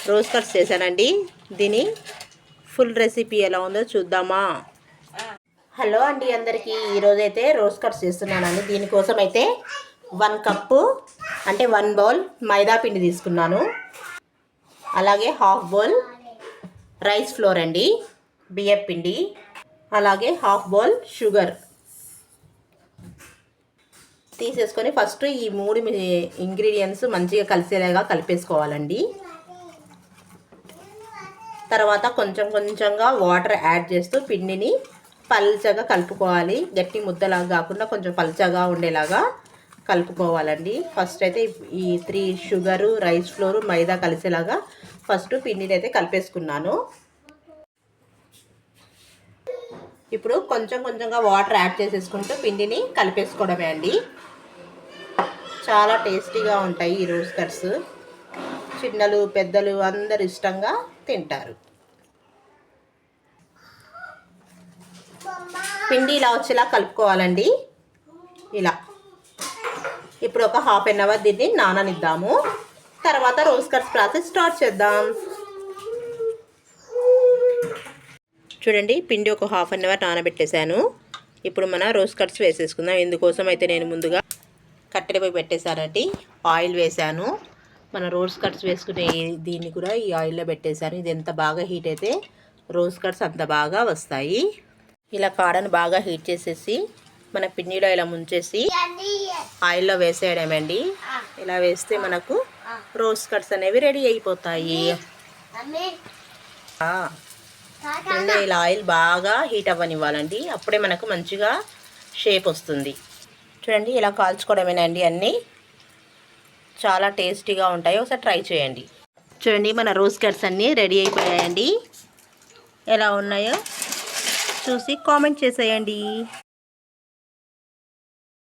Rose cuts చేశానండి. దీని full recipe ఎలా ఉందో చూద్దామా. హలో అండి అందరికీ. ఈరోజైతే రోజ్ కట్స్ చేస్తున్నానండి. దీనికోసం అయితే 1 కప్పు అంటే 1 బౌల్ మైదా పిండి తీసుకున్నాను. అలాగే హాఫ్ బౌల్ రైస్ ఫ్లోర్ అండి, బియ్యం పిండి. అలాగే హాఫ్ బౌల్ షుగర్ తీసేసుకొని ఫస్ట్ ఈ 3 ఇంగ్రీడియంట్స్ మంచిగా కలిసేలాగా కలిపేసుకోవాలండి. తర్వాత కొంచెం కొంచెంగా వాటర్ యాడ్ చేస్తూ పిండిని పల్చగా కలుపుకోవాలి. గట్టి ముద్దలాగా కాకుండా కొంచెం పల్చగా ఉండేలాగా కలుపుకోవాలండి. ఫస్ట్ అయితే ఈ 3 షుగరు, రైస్ ఫ్లోర్, మైదా కలిసేలాగా ఫస్ట్ పిండిని అయితే కలిపేసుకున్నాను. ఇప్పుడు కొంచెం కొంచెంగా వాటర్ యాడ్ చేసేసుకుంటూ పిండిని కలిపేసుకోవడమే అండి. చాలా టేస్టీగా ఉంటాయి ఈ రోజ్ కట్స్. చిన్నలు పెద్దలు అందరు ఇష్టంగా తింటారు. పిండి ఇలా వచ్చేలా కలుపుకోవాలండి. ఇలా ఇప్పుడు ఒక హాఫ్ అన్ అవర్ దీన్ని నాననిద్దాము. తర్వాత రోజ్ కట్స్ ప్రాసెస్ స్టార్ట్ చేద్దాం. చూడండి, పిండి ఒక హాఫ్ అన్ అవర్ నానబెట్టేశాను. ఇప్పుడు మన రోజ్ కట్స్ వేసేసుకుందాం. ఇందుకోసం అయితే నేను ముందుగా కట్టెలపై పెట్టేశానండి. ఆయిల్ వేసాను. మన రోజ్ కట్స్ వేసుకునే దీన్ని కూడా ఈ ఆయిల్లో పెట్టేశాను. ఇది ఎంత బాగా హీట్ అయితే రోజ్ కట్స్ అంత బాగా వస్తాయి. ఇలా కాడను బాగా హీట్ చేసేసి మన పిండిలో ఇలా ముంచేసి ఆయిల్లో వేసేయడమండి. ఇలా వేస్తే మనకు రోజ్ కట్స్ అనేవి రెడీ అయిపోతాయి. ఇలా ఆయిల్ బాగా హీట్ అవ్వనివ్వాలండి. అప్పుడే మనకు మంచిగా షేప్ వస్తుంది. చూడండి, ఇలా కాల్చుకోవడమేనండి. అన్నీ చాలా టేస్టీగా ఉంటాయి. ఒకసారి ట్రై చేయండి. చూడండి, మన రోజ్ కట్స్ అన్నీ రెడీ అయిపోయాయండి. ఎలా ఉన్నాయో చూసి కామెంట్ చేసేయండి.